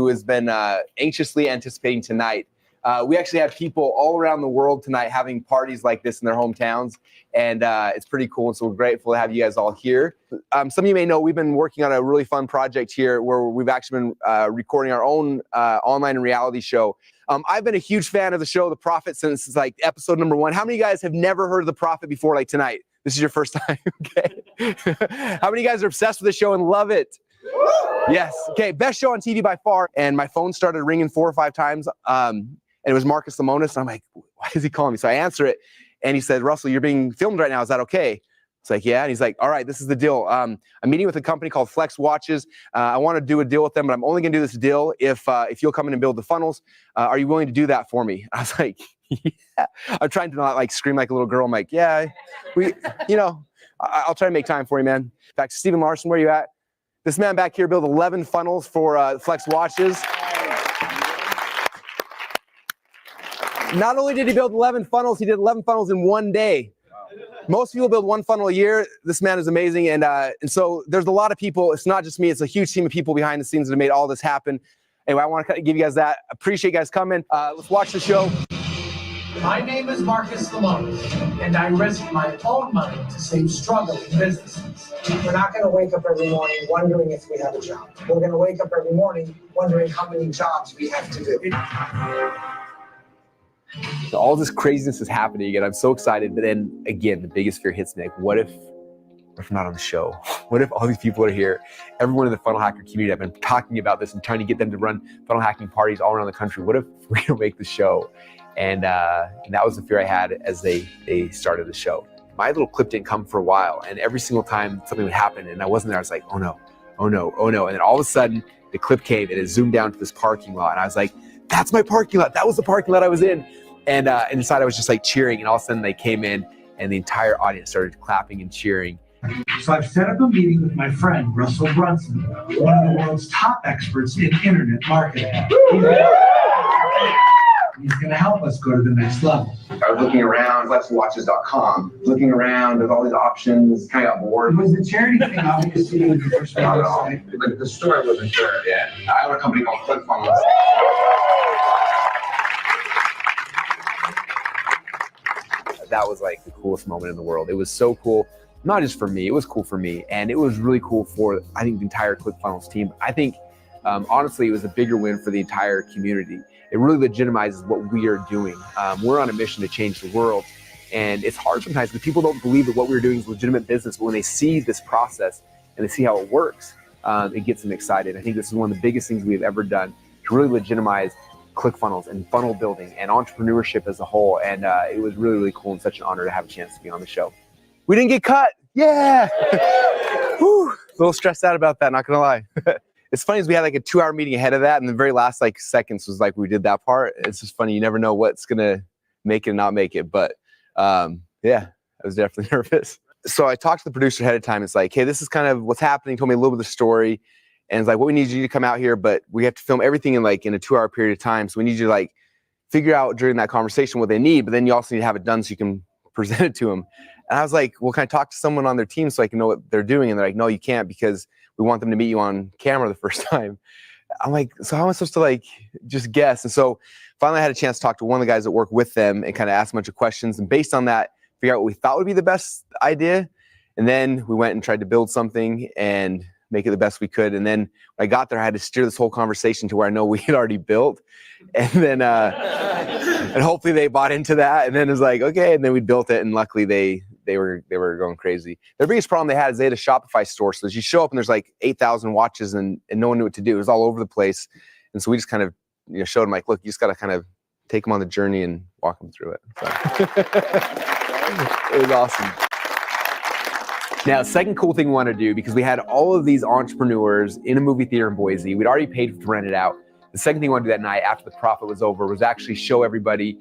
Speaker 1: has been anxiously anticipating tonight. We actually have people all around the world tonight having parties like this in their hometowns, and it's pretty cool. And so we're grateful to have you guys all here. Some of you may know we've been working on a really fun project here where we've actually been recording our own online reality show. I've been a huge fan of the show The Prophet since like episode number 1. How many of you guys have never heard of The Prophet before, like tonight? This is your first time, okay? How many of you guys are obsessed with the show and love it? Yes, okay, best show on TV by far. And my phone started ringing 4 or 5 times. And it was Marcus Lemonis. And I'm like, why is he calling me? So I answer it. And he said, Russell, you're being filmed right now. Is that okay? It's like, yeah. And he's like, all right, this is the deal. I'm meeting with a company called Flex Watches. I want to do a deal with them, but I'm only going to do this deal if you'll come in and build the funnels. Are you willing to do that for me? I was like, yeah. I'm trying to not like scream like a little girl. I'm like, yeah, I'll try to make time for you, man. In fact, Stephen Larson, where are you at? This man back here built 11 funnels for Flex Watches. Not only did he build 11 funnels, he did 11 funnels in one day. Most people build 1 funnel a year. This man is amazing. And so there's a lot of people. It's not just me. It's a huge team of people behind the scenes that have made all this happen. Anyway, I want to give you guys that. Appreciate you guys coming. Let's watch the show.
Speaker 3: My name is Marcus Lemonis, and I risk my own money to save struggling businesses.
Speaker 13: We're not going to wake up every morning wondering if we have a job. We're going to wake up every morning wondering how many jobs we have to do.
Speaker 1: So all this craziness is happening and I'm so excited. But then again, the biggest fear hits me. Like, what if I'm not on the show? What if all these people are here? Everyone in the funnel hacker community, I've been talking about this and trying to get them to run funnel hacking parties all around the country. What if we don't make the show? And that was the fear I had as they started the show. My little clip didn't come for a while. And every single time something would happen and I wasn't there, I was like, oh no, oh no, oh no. And then all of a sudden the clip came and it zoomed down to this parking lot. And I was like, that's my parking lot. That was the parking lot I was in. And inside I was just like cheering. And all of a sudden they came in and the entire audience started clapping and cheering.
Speaker 3: So I've set up a meeting with my friend, Russell Brunson, one of the world's top experts in internet marketing. He's going to help us go to the next level.
Speaker 4: I was looking around, letswatches.com, looking around with all these options, kind of got bored.
Speaker 3: It was the charity thing, obviously, when you first
Speaker 4: Not at all. The story wasn't there. Yeah. I have a company called ClickFunnels.
Speaker 1: That was like the coolest moment in the world. It was so cool, not just for me, it was cool for me. And it was really cool for, I think, the entire ClickFunnels team. I think, honestly, it was a bigger win for the entire community. It really legitimizes what we are doing. We're on a mission to change the world. And it's hard sometimes because people don't believe that what we're doing is legitimate business. But when they see this process and they see how it works, it gets them excited. I think this is one of the biggest things we've ever done to really legitimize ClickFunnels and funnel building and entrepreneurship as a whole. And it was really, really cool and such an honor to have a chance to be on the show. We didn't get cut. Yeah. Whew. A little stressed out about that, not gonna lie. It's funny is we had like a 2-hour meeting ahead of that, and the very last like seconds was like we did that part. It's just funny, you never know what's gonna make it and not make it. But yeah, I was definitely nervous. So I talked to the producer ahead of time. It's like, hey, this is kind of what's happening. He told me a little bit of the story. And it's like, what we need you to come out here, but we have to film everything in a 2-hour period of time. So we need you to like figure out during that conversation what they need, but then you also need to have it done so you can present it to them. And I was like, well, can I talk to someone on their team so I can know what they're doing? And they're like, no, you can't because we want them to meet you on camera the first time. I'm like, so how am I supposed to like just guess? And so finally I had a chance to talk to one of the guys that work with them and kind of ask a bunch of questions. And based on that, figure out what we thought would be the best idea. And then we went and tried to build something and make it the best we could. And then when I got there, I had to steer this whole conversation to where I know we had already built. And then, and hopefully they bought into that. And then it was like, okay. And then we built it. And luckily they were going crazy. Their biggest problem they had is they had a Shopify store. So as you show up and there's like 8,000 watches and no one knew what to do. It was all over the place. And so we just kind of, showed them like, look, you just got to kind of take them on the journey and walk them through it. So it was awesome. Now, second cool thing we want to do, because we had all of these entrepreneurs in a movie theater in Boise, we'd already paid to rent it out. The second thing we want to do that night after the profit was over was actually show everybody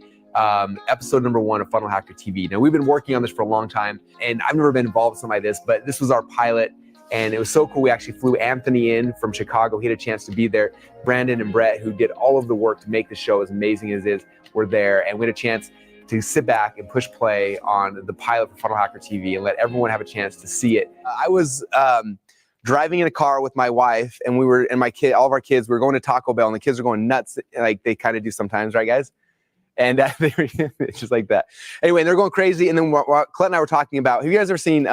Speaker 1: episode number 1 of Funnel Hacker TV. Now, we've been working on this for a long time, and I've never been involved with something like this, but this was our pilot, and it was so cool. We actually flew Anthony in from Chicago. He had a chance to be there. Brandon and Brett, who did all of the work to make the show as amazing as it is, were there, and we had a chance to sit back and push play on the pilot for Funnel Hacker TV and let everyone have a chance to see it. I was driving in a car with my wife, and we were, and my kid, all of our kids, we were going to Taco Bell, and the kids are going nuts, like they kind of do sometimes, right, guys? And they were it's just like that. Anyway, they're going crazy. And then Colette and I were talking about, have you guys ever seen,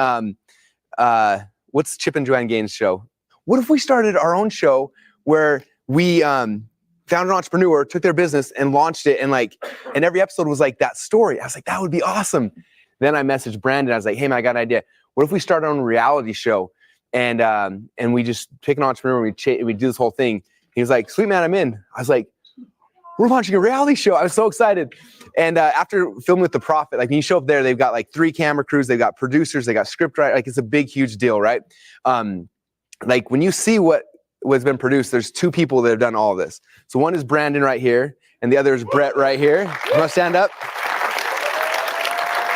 Speaker 1: what's Chip and Joanne Gaines' show? What if we started our own show where we found an entrepreneur, took their business and launched it, and every episode was like that story. I was like, that would be awesome. Then I messaged Brandon. I was like, hey man, I got an idea. What if we start our own reality show and we just pick an entrepreneur and we do this whole thing? He was like, sweet man, I'm in. I was like, we're launching a reality show. I was so excited. And after filming with The Prophet, like when you show up there, they've got like 3 camera crews, they've got producers, they got script writers. Like it's a big, huge deal, right? Like when you see what's been produced, there's 2 people that have done all of this. So one is Brandon right here, and the other is Brett right here. You want to stand up?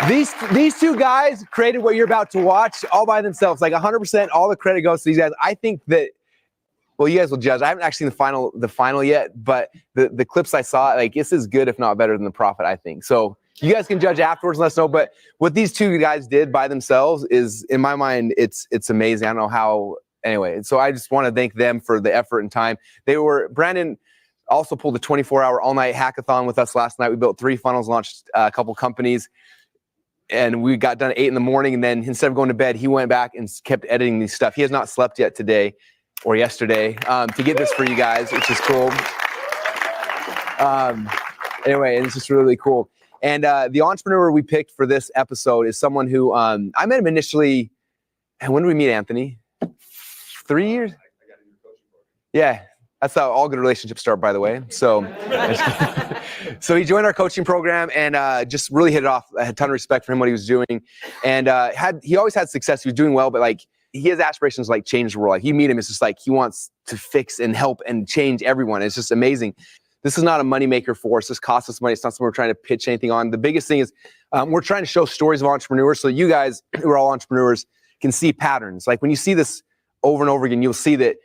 Speaker 1: These 2 guys created what you're about to watch all by themselves. Like 100%, all the credit goes to these guys. I think that, well, you guys will judge. I haven't actually seen the final yet, but the clips I saw, like this is good, if not better than The Prophet, I think. So you guys can judge afterwards and let us know. But what these 2 guys did by themselves is, in my mind, it's amazing. I don't know how. Anyway, so I just want to thank them for the effort and time. Brandon also pulled a 24-hour all-night hackathon with us last night. We built 3 funnels, launched a couple companies, and we got done at 8 in the morning. And then instead of going to bed, he went back and kept editing these stuff. He has not slept yet today or yesterday to get this for you guys, which is cool. Anyway, and it's just really cool. And the entrepreneur we picked for this episode is someone who I met him initially. And when did we meet, Anthony? 3 years? Yeah, that's how all good relationships start, by the way. So, so he joined our coaching program and just really hit it off. I had a ton of respect for him, what he was doing, and he always had success. He was doing well, but like he has aspirations to like change the world. Like you meet him, it's just like he wants to fix and help and change everyone. It's just amazing. This is not a moneymaker for us. This costs us money. It's not something we're trying to pitch anything on. The biggest thing is we're trying to show stories of entrepreneurs so that you guys who are all entrepreneurs can see patterns. Like when you see this over and over again, you'll see that.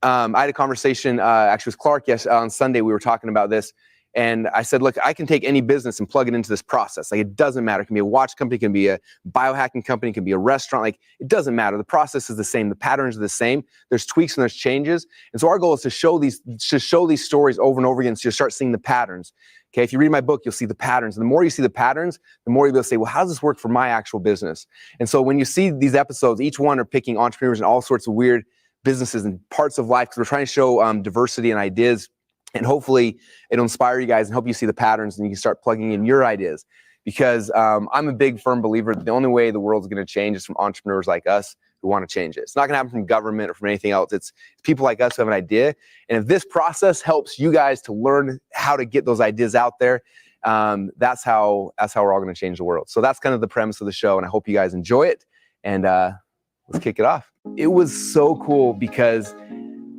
Speaker 1: I had a conversation actually with Clark on Sunday. We were talking about this, and I said, look, I can take any business and plug it into this process. Like it doesn't matter. It can be a watch company, it can be a biohacking company, it can be a restaurant. Like it doesn't matter. The process is the same. The patterns are the same. There's tweaks and there's changes. And so our goal is to show these stories over and over again, so you start seeing the patterns. Okay, if you read my book, you'll see the patterns. And the more you see the patterns, the more you'll be able to say, well, how does this work for my actual business? And so when you see these episodes, each one are picking entrepreneurs and all sorts of weird businesses and parts of life, because we're trying to show diversity and ideas, and hopefully it'll inspire you guys and help you see the patterns, and you can start plugging in your ideas. Because I'm a big firm believer that the only way the world's going to change is from entrepreneurs like us who want to change it. It's not going to happen from government or from anything else. It's people like us who have an idea, and if this process helps you guys to learn how to get those ideas out there, that's how we're all going to change the world. So that's kind of the premise of the show, and I hope you guys enjoy it. And let's kick it off. It was so cool because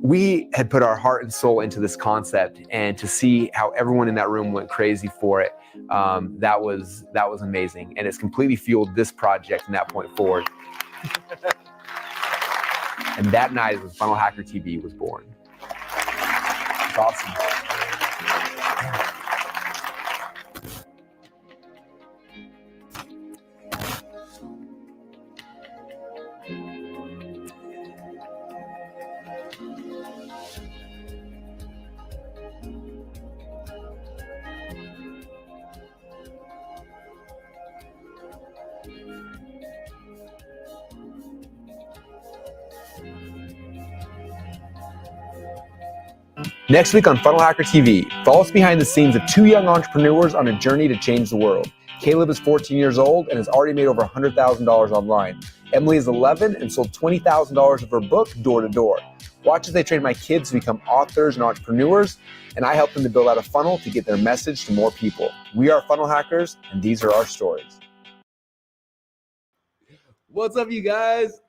Speaker 1: we had put our heart and soul into this concept, and to see how everyone in that room went crazy for it, that was amazing. And it's completely fueled this project from that point forward. And that night is when Funnel Hacker TV was born. It's awesome. Next week on Funnel Hacker TV, follow us behind the scenes of two young entrepreneurs on a journey to change the world. Caleb is 14 years old and has already made over $100,000 online. Emily is 11 and sold $20,000 of her book door to door. Watch as they train my kids to become authors and entrepreneurs, and I help them to build out a funnel to get their message to more people. We are Funnel Hackers, and these are our stories. What's up, you guys?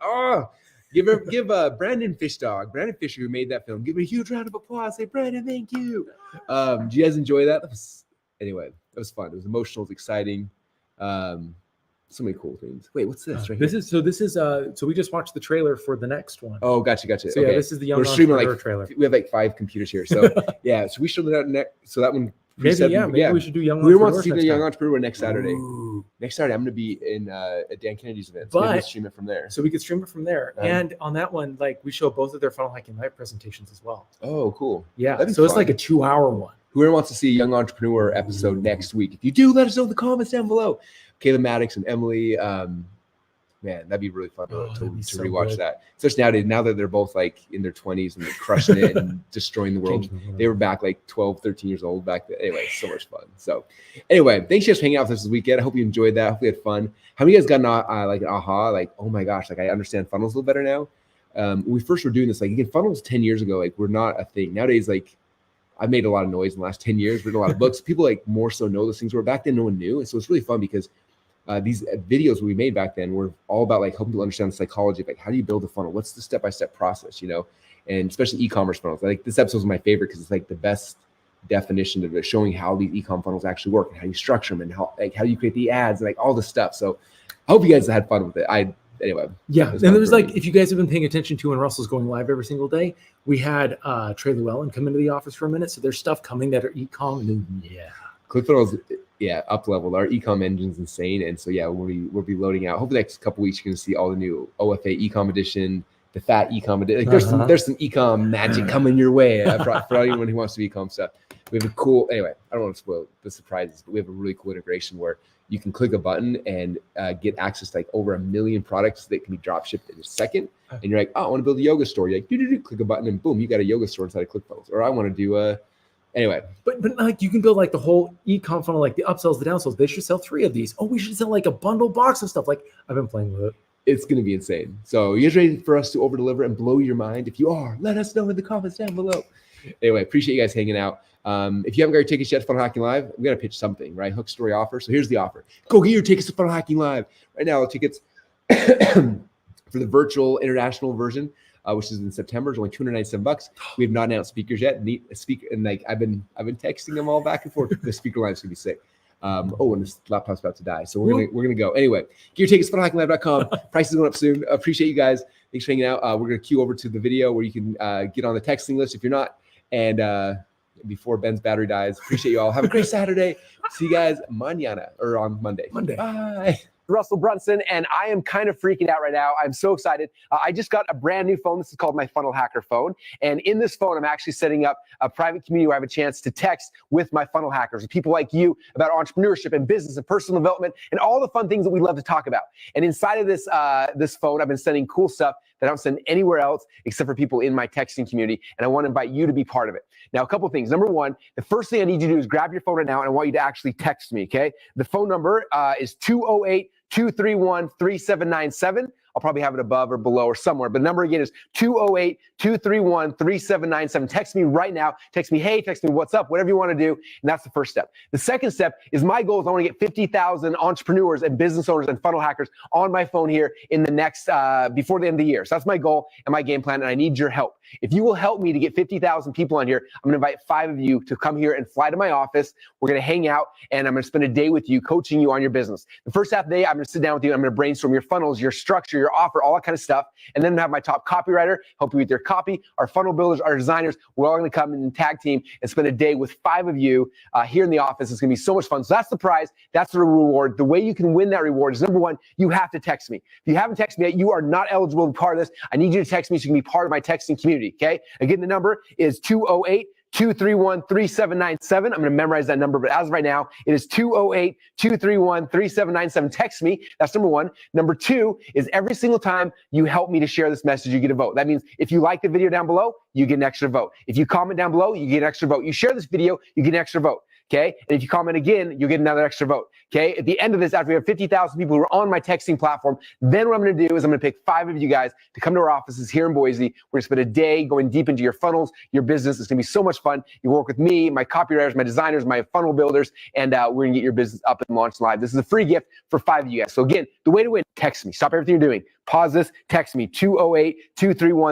Speaker 1: Give Brandon Fishdog, Brandon Fisher, who made that film, give him a huge round of applause. Say, Brandon, thank you. Did you guys enjoy that? Anyway, it was fun. It was emotional. It was exciting. So many cool things. Wait, what's this? Right here?
Speaker 2: So we just watched the trailer for the next one.
Speaker 1: Oh, gotcha.
Speaker 2: So yeah, this is the Young Entrepreneur trailer.
Speaker 1: We have like 5 computers here. So yeah, so we showed that next. So that one.
Speaker 2: Maybe we should do Young
Speaker 1: Entrepreneur. We want to see the
Speaker 2: next
Speaker 1: Young
Speaker 2: time.
Speaker 1: Entrepreneur next Saturday.
Speaker 2: Ooh.
Speaker 1: Next Saturday, I'm going to be in at Dan Kennedy's event. So maybe we'll stream it from there.
Speaker 2: So we could stream it from there. And on that one, like we show both of their funnel hacking live presentations as well.
Speaker 1: Oh, cool.
Speaker 2: Yeah. So it's like a 2-hour one.
Speaker 1: Whoever wants to see a Young Entrepreneur episode next week, if you do, let us know in the comments down below. Caleb Maddox and Emily, man, that'd be really fun to rewatch that. Especially nowadays, now that they're both like in their 20s and they're crushing it and destroying the world. They were back like 12, 13 years old back then. Anyway, so much fun. So anyway, thanks you guys for hanging out with us this weekend. I hope you enjoyed that. I hope you had fun. How many of you guys got like an aha? Like, oh my gosh, like I understand funnels a little better now. When we first were doing this, like again, funnels 10 years ago, like we're not a thing. Nowadays, like I've made a lot of noise in the last 10 years, written a lot of books. People like more so know those things where back then no one knew. And so it's really fun because these videos we made back then were all about like helping people understand the psychology of like how do you build a funnel? What's the step-by-step process, and especially e-commerce funnels. Like this episode was my favorite because it's like the best definition of it, showing how these e-com funnels actually work and how you structure them and how do you create the ads and like all this stuff. So I hope you guys had fun with it. Anyway.
Speaker 2: Yeah. And there was like, if you guys have been paying attention to when Russell's going live every single day, we had Trey Llewellyn come into the office for a minute. So there's stuff coming that are e-com. And yeah.
Speaker 1: ClickFunnels, up leveled. Our e-com engine's insane. And so, we'll be loading out. Hopefully the next couple weeks, you're going to see all the new OFA e-com edition, the fat e-com edition. Like there's some e-com magic coming your way for anyone who wants to do e-com stuff. We have a cool, anyway, I don't want to spoil the surprises, but we have a really cool integration where you can click a button and get access to like over 1 million products that can be drop shipped in a second. And you're like, oh, I want to build a yoga store. You're like, click a button and boom, you got a yoga store inside of ClickFunnels. Or I want to do Anyway.
Speaker 2: But like you can build like the whole e-com funnel, like the upsells, the downsells. They should sell 3 of these. Oh, we should sell like a bundle box of stuff. Like I've been playing with it.
Speaker 1: It's going to be insane. So you guys ready for us to over deliver and blow your mind? If you are, let us know in the comments down below. Anyway, appreciate you guys hanging out. If you haven't got your tickets yet, Funnel Hacking Live, we got to pitch something, right? Hook story offer. So here's the offer. Go get your tickets to Funnel Hacking Live. Right now, tickets for the virtual international version, which is in September, is only $297. We have not announced speakers yet. Need a speaker, and like I've been texting them all back and forth. The speaker line's gonna be sick. And this laptop's about to die, so we're gonna go anyway. Get your tickets, funnelhackinglive.com. Prices going up soon. Appreciate you guys. Thanks for hanging out. We're gonna queue over to the video where you can get on the texting list if you're not. And before Ben's battery dies, appreciate you all. Have a great Saturday. See you guys mañana or on Monday. Bye.
Speaker 14: Russell Brunson, and I am kind of freaking out right now. I'm so excited. I just got a brand new phone. This is called my Funnel Hacker phone. And in this phone, I'm actually setting up a private community where I have a chance to text with my Funnel Hackers, people like you, about entrepreneurship and business and personal development and all the fun things that we love to talk about. And inside of this, this phone, I've been sending cool stuff that I don't send anywhere else except for people in my texting community. And I want to invite you to be part of it. Now, a couple of things. Number one, the first thing I need you to do is grab your phone right now, and I want you to actually text me, okay? The phone number is 208-231-3797. I'll probably have it above or below or somewhere. But the number again is 208-231-3797. Text me right now. Text me, hey, text me, what's up, whatever you want to do. And that's the first step. The second step is my goal is I want to get 50,000 entrepreneurs and business owners and funnel hackers on my phone here in the next, before the end of the year. So that's my goal and my game plan, and I need your help. If you will help me to get 50,000 people on here, I'm going to invite 5 of you to come here and fly to my office. We're going to hang out, and I'm going to spend a day with you, coaching you on your business. The first half of the day, I'm going to sit down with you. I'm going to brainstorm your funnels, your structure, your offer, all that kind of stuff. And then I'm going to have my top copywriter help you with your copy, our funnel builders, our designers. We're all going to come in and tag team and spend a day with 5 of you here in the office. It's going to be so much fun. So that's the prize. That's the reward. The way you can win that reward is, number one, you have to text me. If you haven't texted me yet, you are not eligible to be part of this. I need you to text me so you can be part of my texting community, okay? Again, the number is 208-231-3797. I'm going to memorize that number, but as of right now, it is 208-231-3797. Text me. That's number one. Number two is every single time you help me to share this message, you get a vote. That means if you like the video down below, you get an extra vote. If you comment down below, you get an extra vote. You share this video, you get an extra vote. Okay. And if you comment again, you'll get another extra vote. Okay. At the end of this, after we have 50,000 people who are on my texting platform, then what I'm going to do is I'm going to pick 5 of you guys to come to our offices here in Boise. We're going to spend a day going deep into your funnels, your business. It's going to be so much fun. You work with me, my copywriters, my designers, my funnel builders, and we're going to get your business up and launched live. This is a free gift for 5 of you guys. So again, the way to win, text me. Stop everything you're doing. Pause this, text me, 208-231